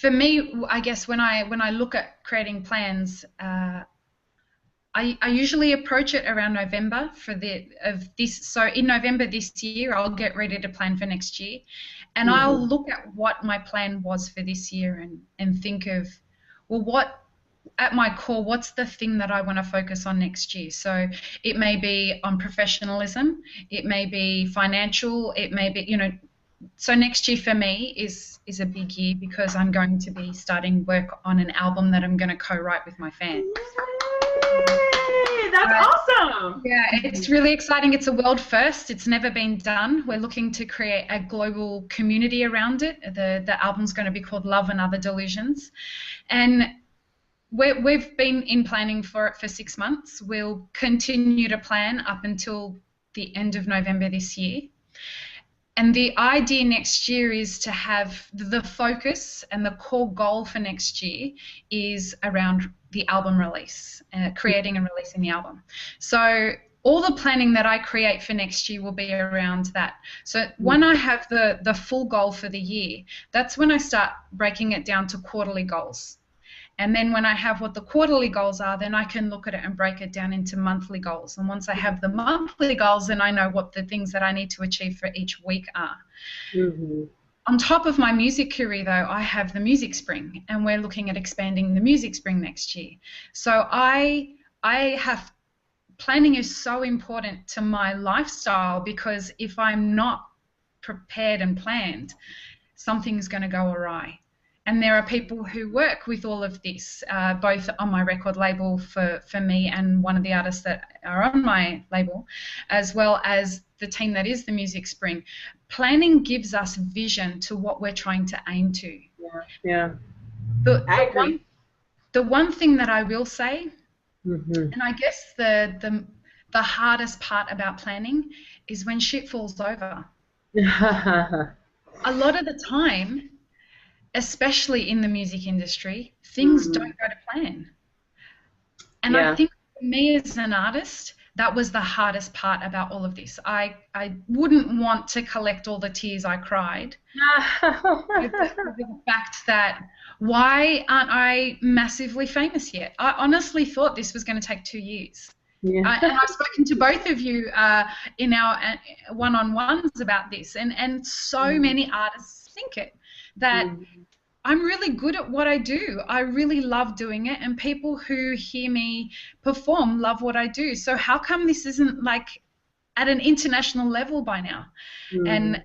For me, I guess when I look at creating plans, I usually approach it around November of this. So in November this year, I'll get ready to plan for next year, and I'll look at what my plan was for this year and think of, well, what at my core, what's the thing that I want to focus on next year? So it may be on professionalism, it may be financial, it may be, so next year for me is a big year because I'm going to be starting work on an album that I'm going to co-write with my fans. Yay! That's awesome. Yeah, it's really exciting. It's a world first. It's never been done. We're looking to create a global community around it. The album's going to be called Love and Other Delusions. And we've been in planning for it for 6 months. We'll continue to plan up until the end of November this year. And the idea next year is to have the focus, and the core goal for next year is around the album release, creating and releasing the album. So all the planning that I create for next year will be around that. So when I have the full goal for the year, that's when I start breaking it down to quarterly goals. And then when I have what the quarterly goals are, then I can look at it and break it down into monthly goals. And once I have the monthly goals, then I know what the things that I need to achieve for each week are. On top of my music career, though, I have the Music Spring, and we're looking at expanding the Music Spring next year. So planning is so important to my lifestyle, because if I'm not prepared and planned, something's going to go awry. And there are people who work with all of this, both on my record label for me and one of the artists that are on my label, as well as the team that is the Music Spring. Planning gives us vision to what we're trying to aim to. Yeah. I agree. The one thing that I will say, and I guess the hardest part about planning, is when shit falls over. A lot of the time, especially in the music industry, things don't go to plan. And I think for me as an artist, that was the hardest part about all of this. I wouldn't want to collect all the tears I cried. The fact that, why aren't I massively famous yet? I honestly thought this was going to take 2 years. And I've spoken to both of you in our one-on-ones about this, and so many artists think it, that I'm really good at what I do. I really love doing it, and people who hear me perform love what I do. So how come this isn't like at an international level by now? And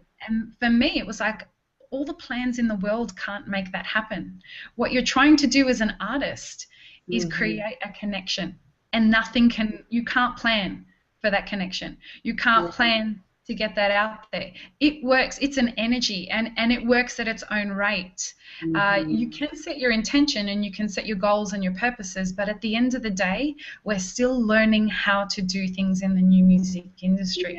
for me, it was like, all the plans in the world can't make that happen. What you're trying to do as an artist is create a connection, and you can't plan for that connection. You can't plan to get that out there. It works. It's an energy, and it works at its own rate. You can set your intention, and you can set your goals and your purposes, but at the end of the day, we're still learning how to do things in the new music industry.